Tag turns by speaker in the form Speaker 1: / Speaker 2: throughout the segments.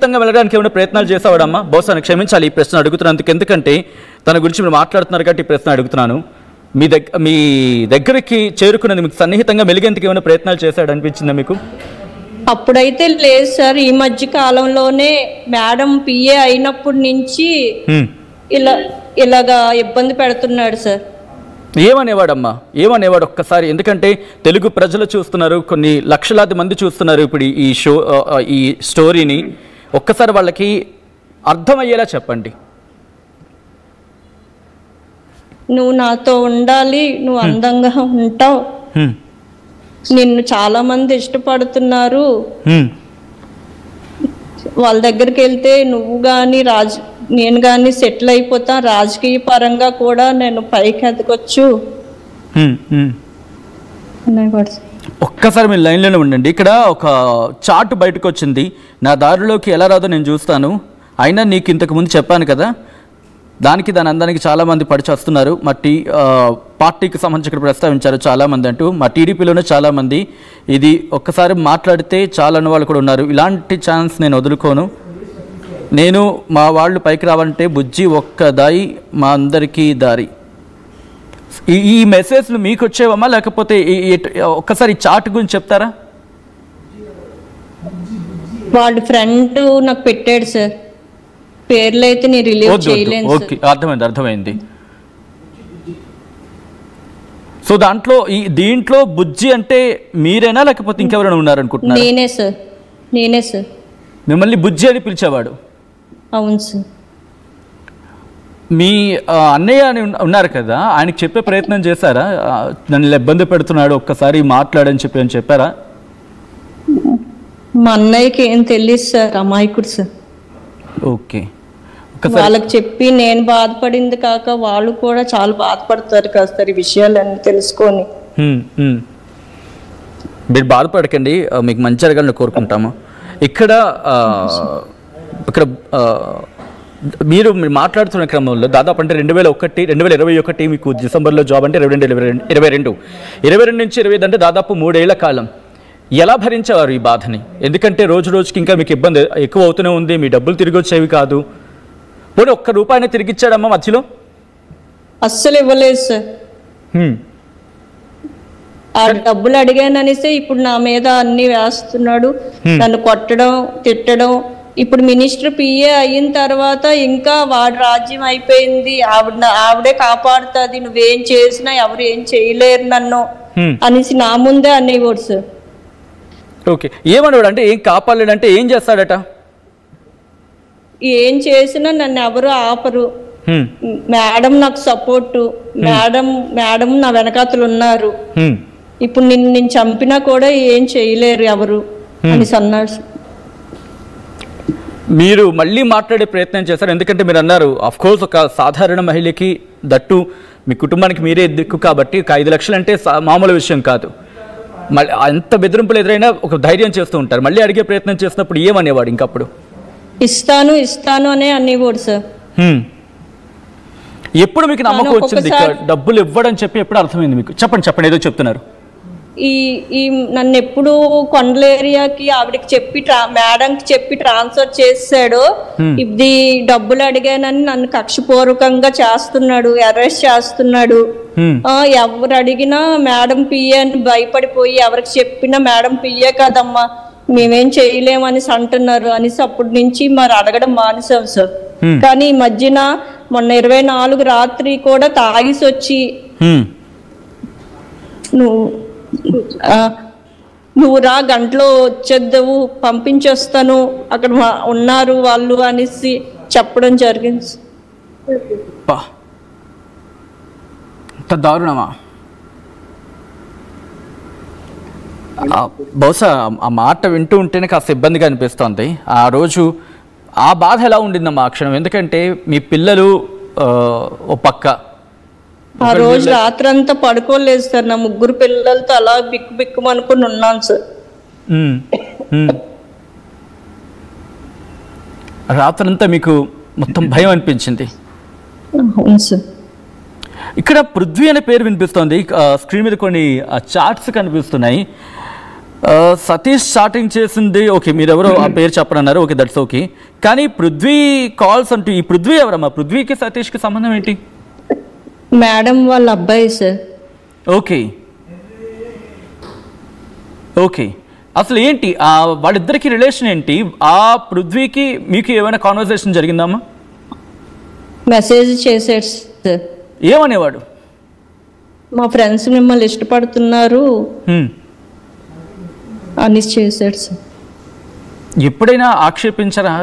Speaker 1: సన్నిహితంగా వెళ్ళడానికి ఏమైనా ప్రయత్నాలు చేసావాడమ్మా? బహుశా క్షమించాలి ఈ ప్రశ్న అడుగుతున్నందుకు, ఎందుకంటే తన గురించి మీరు మాట్లాడుతున్నారు కాబట్టి ఈ ప్రశ్న అడుగుతున్నాను. మీ దగ్గరికి చేరుకున్నది, మీకు సన్నిహితంగా మెలిగేందుకు ఏమైనా ప్రయత్నాలు చేశాడు అనిపించిందా మీకు?
Speaker 2: అప్పుడైతే లేదు సార్. ఈ మధ్య కాలంలోనే మేడం పిఏ అయినప్పటి నుంచి ఇలాగా ఇబ్బంది పెడుతున్నాడు సార్.
Speaker 1: ఏమనేవాడమ్మా, ఏమనేవాడు ఒక్కసారి? ఎందుకంటే తెలుగు ప్రజలు చూస్తున్నారు, కొన్ని లక్షలాది మంది చూస్తున్నారు ఇప్పుడు ఈ స్టోరీని. ఒక్కసారి వాళ్ళకి అర్థమయ్యేలా చెప్పండి.
Speaker 2: నువ్వు నాతో ఉండాలి, నువ్వు అందంగా ఉంటావు, నిన్ను చాలా మంది ఇష్టపడుతున్నారు, వాళ్ళ దగ్గరికి వెళ్తే నువ్వు కానీ నేను కానీ సెటిల్ అయిపోతా, రాజకీయ పరంగా కూడా నేను పైకి ఎదగొచ్చు.
Speaker 1: ఒక్కసారి మీరు లైన్లోనే ఉండండి. ఇక్కడ ఒక చార్ట్ బయటకు వచ్చింది, నా దారిలోకి ఎలా రాదో నేను చూస్తాను, అయినా నీకు ఇంతకు ముందు చెప్పాను కదా, దాని అందానికి చాలామంది పడిచి వస్తున్నారు. మా పార్టీకి సంబంధించి ఇక్కడ ప్రస్తావించారు చాలామంది అంటూ, మా టీడీపీలోనే చాలామంది. ఇది ఒక్కసారి మాట్లాడితే చాలా అన్న వాళ్ళు కూడా ఉన్నారు. ఇలాంటి ఛాన్స్ నేను వదులుకోను. నేను మా వాళ్ళు పైకి రావాలంటే బుజ్జి ఒక్క దాయి మా అందరికీ దారి. ఈ మెసేజ్లు మీకు వచ్చేవమ్మా, లేకపోతే ఒక్కసారి ఈ చార్ట్ గురించి చెప్తారా?
Speaker 2: వాళ్ళ ఫ్రెండ్ నాకు పెట్టాడు సార్, పేర్లు అయితే నేను రిలీవ్ చేయలేను.
Speaker 1: ఓకే, అర్థమైంది. సో దీంట్లో బుజ్జి అంటే మీరేనా, లేకపోతే ఇంకెవరైనా ఉన్నారనుకుంటున్నారు?
Speaker 2: నేనే సార్. మిమ్మల్ని
Speaker 1: బుజ్జి అని పిలిచేవాడు?
Speaker 2: అవును సార్.
Speaker 1: మీ అన్నయ్య అని ఉన్నారు కదా, ఆయనకి చెప్పే ప్రయత్నం చేశారా? నన్ను ఇబ్బంది పెడుతున్నాడు, ఒక్కసారి మాట్లాడని చెప్పారా?
Speaker 2: మా అన్నయ్యకి ఏం తెలియదు సార్, అమాయకుడు సార్.
Speaker 1: ఓకే,
Speaker 2: వాళ్ళకి చెప్పి నేను బాధపడింది కాక వాళ్ళు కూడా చాలా బాధపడతారు కదా సార్ ఈ విషయాలన్నీ తెలుసుకొని.
Speaker 1: మీరు బాధపడకండి, మీకు మంచి జరగాలని కోరుకుంటాము. ఇక్కడ మీరు మాట్లాడుతున్న క్రమంలో దాదాపు అంటే 2021 మీకు డిసెంబర్లో జాబ్ అంటే 22 నుంచి 25 అంటే దాదాపు 3 ఏళ్ల కాలం. ఎలా భరించేవారు ఈ బాధని? ఎందుకంటే రోజు రోజుకి ఇంకా మీకు ఇబ్బంది ఎక్కువ అవుతూనే ఉంది, మీ డబ్బులు తిరిగి వచ్చేవి కాదు. పోనీ ఒక్క రూపాయిని తిరిగి ఇచ్చాడమ్మా మధ్యలో?
Speaker 2: అస్సలు ఇవ్వలేదు సార్. ఆ డబ్బులు అడిగాననేసి ఇప్పుడు నా మీద అన్ని వేస్తున్నాడు, నన్ను కొట్టడం తిట్టడం. ఇప్పుడు మినిస్టర్ పిఏ అయిన తర్వాత ఇంకా వాడి రాజ్యం అయిపోయింది, ఆవిడే కాపాడుతుంది, నువ్వేం చేసినా ఎవరు ఏం చేయలేరు నన్ను అనేసి నా ముందే అనేవాడు సార్.
Speaker 1: ఓకే, ఏమన్నాడు అంటే? ఏం కాపాడలేడంటే ఏం చేస్తాడట?
Speaker 2: ఏం చేసినా నన్ను ఎవరు ఆపరు, మేడం నాకు సపోర్టు, మేడం నా వెనకాతలు ఉన్నారు, ఇప్పుడు నేను చంపినా కూడా ఏం చేయలేరు ఎవరు అని అన్నాడు.
Speaker 1: మీరు మళ్ళీ మాట్లాడే ప్రయత్నం చేశారు, ఎందుకంటే మీరు అన్నారు ఆఫ్ కోర్స్ ఒక సాధారణ మహిళకి దట్టు మీ కుటుంబానికి మీరే దిక్కు కాబట్టి 5 లక్షలు అంటే మామూలు విషయం కాదు. మళ్ళీ అంత బెదిరింపులు ఎదురైనా ఒక ధైర్యం చేస్తూ ఉంటారు. మళ్ళీ అడిగే ప్రయత్నం చేసినప్పుడు ఏమనేవాడు? ఇంకప్పుడు
Speaker 2: ఇస్తాను అనే అనేవాడు సార్.
Speaker 1: ఎప్పుడు మీకు నమ్మకం వచ్చింది డబ్బులు ఇవ్వడం చెప్పి ఎప్పుడు అర్థమైంది మీకు? చెప్పండి, ఏదో చెప్తున్నారు.
Speaker 2: ఈ నన్ను ఎప్పుడు కొండల ఏరియాకి ఆవిడకి చెప్పి మేడంకి చెప్పి ట్రాన్స్ఫర్ చేసాడు. ఇది డబ్బులు అడిగానని నన్ను కక్షపూర్వకంగా చేస్తున్నాడు, అరెస్ట్ చేస్తున్నాడు. ఎవరు అడిగినా మేడం పిఏ అని భయపడిపోయి ఎవరికి చెప్పినా మేడం పిఏ కదమ్మా మేమేం చేయలేమని అంటున్నారు అనేసి అప్పటి నుంచి మరి అడగడం మానేసాం సార్. కానీ ఈ మధ్యన మొన్న 24 రాత్రి కూడా తాగిసి వచ్చి నువ్వు రా గంటలో వచ్చేద్దావు పంపించేస్తాను అక్కడ ఉన్నారు వాళ్ళు అనేసి చెప్పడం జరిగింది.
Speaker 1: దారుణమా? బహుశా ఆ మాట వింటూ ఉంటేనే కాస్త ఇబ్బందిగా అనిపిస్తుంది. ఆ రోజు ఆ బాధ ఎలా ఉండిందమ్మా ఆ క్షణం? ఎందుకంటే మీ పిల్లలు ఓ పక్క,
Speaker 2: ఆ రోజు రాత్రంతా పడుకోలేదు సార్, నా 3 పిల్లలతో అలా బిక్కు అనుకుని ఉన్నాను సార్.
Speaker 1: రాత్రంతా మీకు మొత్తం భయం అనిపించింది?
Speaker 2: అవును సార్.
Speaker 1: ఇక్కడ పృథ్వీ అనే పేరు వినిపిస్తోంది, స్క్రీన్ మీద కొన్ని చార్ట్స్ కనిపిస్తున్నాయి. సతీష్ చాటింగ్ చేసింది ఓకే, మీరెవరో ఆ పేరు చెప్పనన్నారు, ఓకే దట్స్ ఓకే. కానీ పృథ్వీ కాల్స్ అంటూ, ఈ పృథ్వీ ఎవరమ్మా? పృథ్వీకి సతీష్కి సంబంధం ఏంటి?
Speaker 2: మేడం వాళ్ళ అబ్బాయి సార్.
Speaker 1: ఓకే ఓకే, అసలు ఏంటి వాళ్ళిద్దరికి రిలేషన్ ఏంటి? ఆ పృథ్వీకి మీకు ఏమైనా కాన్వర్సేషన్ జరిగిందమ్మా?
Speaker 2: మెసేజ్ చేశాడు సార్.
Speaker 1: ఏమనేవాడు?
Speaker 2: మా ఫ్రెండ్స్ మిమ్మల్ని ఇష్టపడుతున్నారు అని చేశాడు సార్.
Speaker 1: ఎప్పుడైనా ఆక్షేపించారా?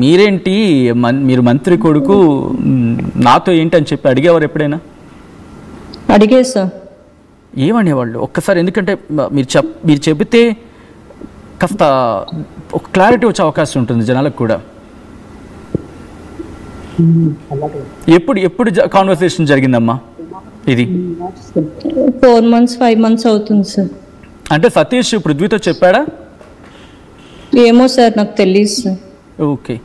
Speaker 1: మీరేంటి మీరు మంత్రి కొడుకు, నాతో ఏంటి అని చెప్పి అడిగేవారు ఎప్పుడైనా?
Speaker 2: అడిగే సార్.
Speaker 1: ఏమనేవాళ్ళు ఒక్కసారి? ఎందుకంటే మీరు చెబితే కాస్త ఒక క్లారిటీ వచ్చే అవకాశం ఉంటుంది జనాలకు కూడా. ఎప్పుడు కాన్వర్సేషన్ జరిగిందమ్మా ఇది?
Speaker 2: 4 months 5 months అవుతుంది సార్.
Speaker 1: అంటే సతీష్ పృథ్వీతో చెప్పాడా?
Speaker 2: ఏమో సార్, నాకు తెలియదు సార్.
Speaker 1: ఓకే,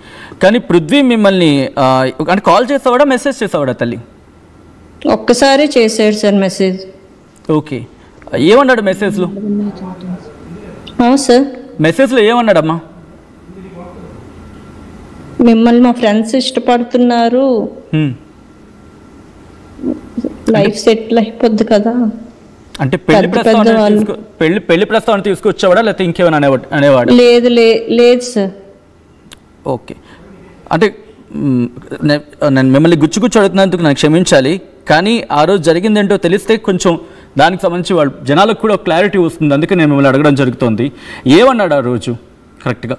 Speaker 1: కానీ పృథ్వీ మిమ్మల్ని అంటే కాల్ చేసావాడా, మెసేజ్ చేసావాడా తల్లి?
Speaker 2: ఒక్కసారి చేశాడు సార్ మెసేజ్.
Speaker 1: ఓకే, ఏమన్నాడు మెసేజ్లో?
Speaker 2: సార్
Speaker 1: మెసేజ్లో ఏమన్నాడమ్మా?
Speaker 2: మిమ్మల్ని మా ఫ్రెండ్స్ ఇష్టపడుతున్నారు, లైఫ్ సెటిల్ అయిపోద్ది కదా.
Speaker 1: అంటే పెళ్లి ప్రస్తావన తీసుకొచ్చావాడా లేకపోతే ఇంకేమైనా అనేవాడా?
Speaker 2: లేదు సార్.
Speaker 1: ఓకే, అంటే నేను మిమ్మల్ని గుచ్చుగుచ్చు అడుగుతున్నందుకు నాకు క్షమించాలి, కానీ ఆ రోజు జరిగిందేంటో తెలిస్తే కొంచెం దానికి సంబంధించి వాళ్ళు జనాలకు కూడా క్లారిటీ వస్తుంది, అందుకే నేను మిమ్మల్ని అడగడం జరుగుతుంది. ఏమన్నాడు ఆ రోజు కరెక్ట్గా?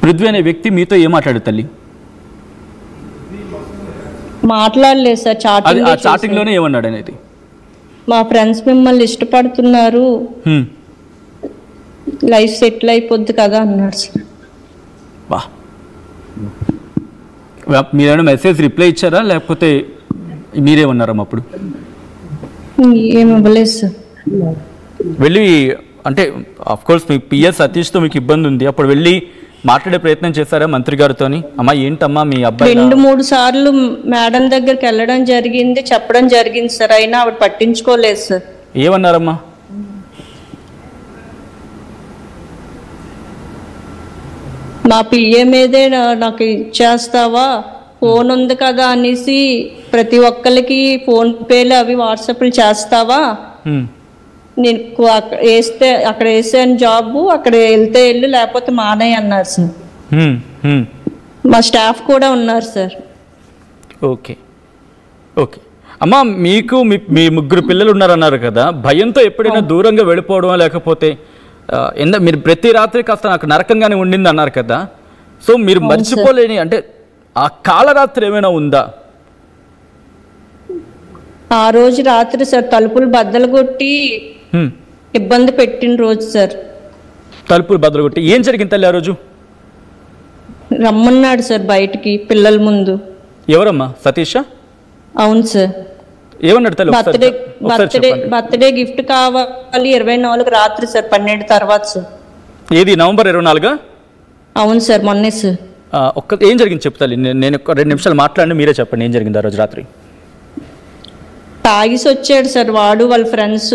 Speaker 1: పృథ్వీ అనే వ్యక్తి మీతో ఏం మాట్లాడు తల్లి?
Speaker 2: మాట్లాడలేదు సార్.
Speaker 1: చాటింగ్ లోనే ఏమన్నాడు అనేది?
Speaker 2: మా ఫ్రెండ్స్ మిమ్మల్ని ఇష్టపడుతున్నారు, లైఫ్ సెటిల్ అయిపోద్ది కదా అన్నాడు సార్.
Speaker 1: వా, మీరేమైనా మెసేజ్ రిప్లై ఇచ్చారా లేకపోతే మీరేమన్నారమ్మా అప్పుడు?
Speaker 2: ఏమి ఇవ్వలేదు సార్.
Speaker 1: వెళ్ళి అంటే ఆఫ్కోర్స్ మీ పిఎస్ సతీష్తో మీకు ఇబ్బంది ఉంది, అప్పుడు వెళ్ళి మాట్లాడే ప్రయత్నం చేశారా మంత్రి గారితో? అమ్మా ఏంటమ్మా మీ అబ్బాయి?
Speaker 2: 2-3 సార్లు మేడం దగ్గరికి వెళ్ళడం జరిగింది, చెప్పడం జరిగింది సార్, అయినా ఆవిడ పట్టించుకోలేదు సార్.
Speaker 1: ఏమన్నారమ్మా?
Speaker 2: మా పిఏ మీదే నాకు ఇచ్చేస్తావా, ఫోన్ ఉంది కదా అనేసి ప్రతి ఒక్కరికి ఫోన్ పేలు అవి వాట్సాప్లు చేస్తావా, నేను అక్కడ వేసాను జాబ్, అక్కడ వెళ్తే వెళ్ళు లేకపోతే మానేయి అన్నారు సార్. మా స్టాఫ్ కూడా ఉన్నారు సార్.
Speaker 1: ఓకే ఓకే అమ్మా, మీకు మీ 3 పిల్లలు ఉన్నారన్నారు కదా, భయంతో ఎప్పుడైనా దూరంగా వెళ్ళిపోవడం లేకపోతే మీరు ప్రతి రాత్రి కాస్త నాకు నరకంగానే ఉండింది అన్నారు కదా, సో మీరు మర్చిపోలేని అంటే ఆ కాలరాత్రి ఏమైనా ఉందా?
Speaker 2: ఆ రోజు రాత్రి సార్ తలుపులు బద్దలు కొట్టి ఇబ్బంది పెట్టిన రోజు సార్.
Speaker 1: తలుపులు బద్దలు కొట్టి ఏం జరిగింది తల్లి ఆ రోజు?
Speaker 2: రమ్మన్నాడు సార్ బయటికి పిల్లల ముందు.
Speaker 1: ఎవరమ్మా? సతీషా? అవును
Speaker 2: సార్.
Speaker 1: ఏమన్నాడు తల్లి?
Speaker 2: బర్త్డే గిఫ్ట్ కావాలి 24 రాత్రి సార్, 12 తర్వాత సార్.
Speaker 1: ఏది నవంబర్ 24?
Speaker 2: అవును సార్, మొన్నే సార్.
Speaker 1: ఏం జరిగింది చెప్తాలి, నేను 2 నిమిషాలు మాట్లాడి మీరే చెప్పండి ఏం జరిగింది ఆ రోజు రాత్రి.
Speaker 2: తాగిసి వచ్చాడు సార్ వాడు వాళ్ళ ఫ్రెండ్స్,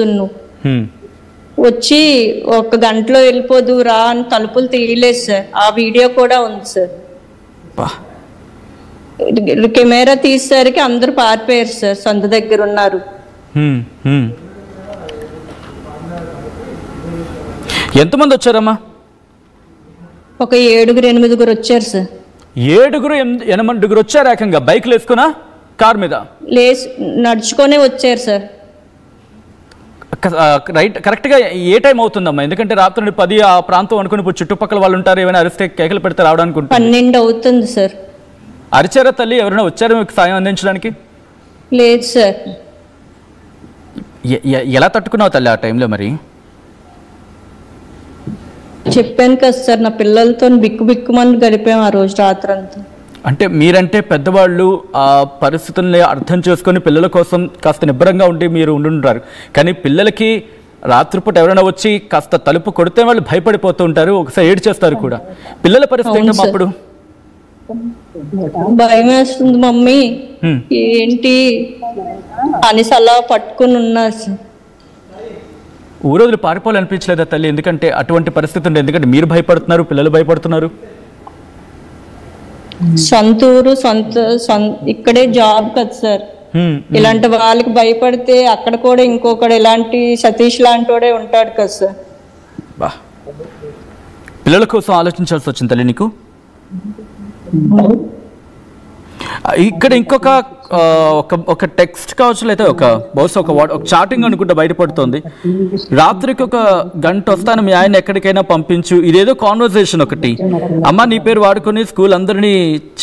Speaker 2: వచ్చి 1 గంటలో వెళ్ళిపోదు రా అని తలుపులు తీయలేదు సార్. ఆ వీడియో కూడా ఉంది సార్. కెమెరా తీసేసరికి అందరూ పారిపోయారు సార్, సంత దగ్గర ఉన్నారు.
Speaker 1: ఎంతమంది వచ్చారమ్మా?
Speaker 2: ఒక 7-8 వచ్చారు సార్.
Speaker 1: 7-8 వచ్చారు ఏకంగా బైక్లు వేసుకున్నా కార్ మీద?
Speaker 2: నడుచుకొనే వచ్చారు సార్.
Speaker 1: రైట్, కరెక్ట్గా ఏ టైం అవుతుందమ్మా? ఎందుకంటే రాత్రి 10 ఆ ప్రాంతం అనుకుని ఇప్పుడు చుట్టుపక్కల వాళ్ళు ఉంటారు, ఏమైనా అరిస్తే కేకలు పెడితే రావడానికి
Speaker 2: 12 అవుతుంది సార్.
Speaker 1: అరిచారా తల్లి? ఎవరైనా వచ్చారా మీకు సాయం అందించడానికి?
Speaker 2: లేదు సార్.
Speaker 1: ఎలా తట్టుకున్నావు తల్లి ఆ టైంలో? మరి
Speaker 2: చెప్పాను కదా సార్, నా పిల్లలతో బిక్కుమని గడిపాము ఆ రోజు రాత్రి అంతా.
Speaker 1: అంటే మీరంటే పెద్దవాళ్ళు ఆ పరిస్థితుల్ని అర్థం చేసుకొని పిల్లల కోసం కాస్త నిబ్బరంగా ఉండి మీరు ఉండుంటారు, కానీ పిల్లలకి రాత్రిపూట ఎవరైనా వచ్చి కాస్త తలుపు కొడితే వాళ్ళు భయపడిపోతూ ఉంటారు, ఒకసారి ఏడ్చేస్తారు కూడా. పిల్లల పరిస్థితి ఏంటమ్మా అప్పుడు?
Speaker 2: భయం వేస్తుంది మమ్మీ,
Speaker 1: హ్మ్.
Speaker 2: ఏంటి అనేసి అలా పట్టుకుని ఉన్నా సార్.
Speaker 1: ఊరోజులు పారిపోవాలనిపించలేదా తల్లి? ఎందుకంటే అటువంటి పరిస్థితి ఉంది, ఎందుకంటే మీరు భయపడుతున్నారు, పిల్లలు భయపడుతున్నారు.
Speaker 2: సొంత ఊరు, ఇక్కడే జాబ్ కదా సార్. ఇలాంటి వాళ్ళకి భయపడితే అక్కడ కూడా ఇంకొకడు ఇలాంటి సతీష్ లాంటి వాడే ఉంటాడు కదా సార్.
Speaker 1: బా, పిల్లల కోసం ఆలోచించాల్సి వచ్చింది తల్లి నీకు. ఇక్కడ ఇంకొక ఒక టెక్స్ట్ కావచ్చు, లేదా బహుశా ఒక చాటింగ్ అనుకుంటే బయటపడుతుంది. రాత్రికి 1 గంట వస్తాను, మీ ఆయన ఎక్కడికైనా పంపించు, ఇదేదో కాన్వర్సేషన్ ఒకటి. అమ్మ నీ పేరు వాడుకొని స్కూల్ అందరినీ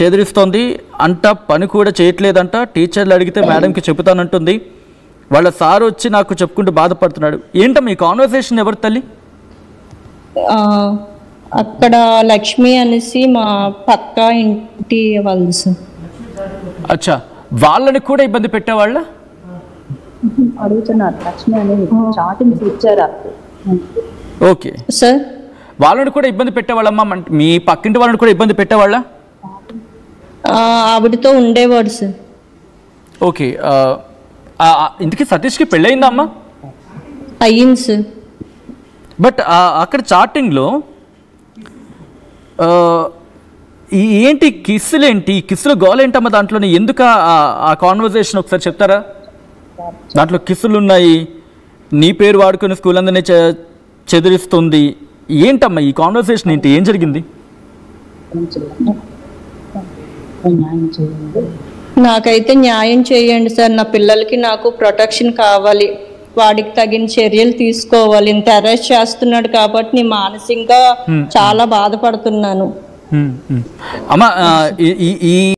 Speaker 1: చెదిరిస్తోంది అంట, పని కూడా చేయట్లేదంట, టీచర్లు అడిగితే మేడంకి చెబుతానంటుంది, వాళ్ళ సార్ వచ్చి నాకు చెప్పుకుంటూ బాధపడుతున్నాడు. ఏంటమ్మా ఈ కాన్వర్సేషన్? ఎవరు తల్లి?
Speaker 2: అక్కడ లక్ష్మి అనేసి మా పక్క ఇంటి వాళ్ళు సార్.
Speaker 1: అచ్చా, వాళ్ళని కూడా ఇబ్బంది పెట్టేవాళ్ళ?
Speaker 3: అడుగుతున్నారు లక్ష్మి అనేది చాటింగ్స్ ఇచ్చారా?
Speaker 1: ఓకే
Speaker 2: సార్,
Speaker 1: వాళ్ళని కూడా ఇబ్బంది పెట్టేవాళ్ళమ్మా? మీ పక్కింటి వాళ్ళని కూడా ఇబ్బంది పెట్టేవాళ్ళ?
Speaker 2: ఆవిడతో ఉండేవాడు సార్.
Speaker 1: ఓకే, ఇంతకీ సతీష్కి పెళ్ళయిందా అమ్మా?
Speaker 2: అయ్యింది సార్.
Speaker 1: బట్ అక్కడ చాటింగ్లో ఏంటి కిస్సులు, ఏంటి కిస్సులు గోల్ ఏంటమ్మా దాంట్లోనే? ఎందుకు ఆ కాన్వర్జేషన్ ఒకసారి చెప్తారా? దాంట్లో కిస్సులు ఉన్నాయి, నీ పేరు వాడుకొని స్కూల్ అందరినీ చెదిరిస్తుంది, ఏంటమ్మా ఈ కాన్వర్జేషన్ ఏంటి? ఏం జరిగింది?
Speaker 2: నాకైతే న్యాయం చేయండి సార్. నా పిల్లలకి నాకు ప్రొటెక్షన్ కావాలి, వాడికి తగిన చర్యలు తీసుకోవాలి. ఇంత అరెస్ట్ చేస్తున్నాడు కాబట్టి నేను మానసికంగా చాలా బాధపడుతున్నాను.
Speaker 1: అమ్మా ఈ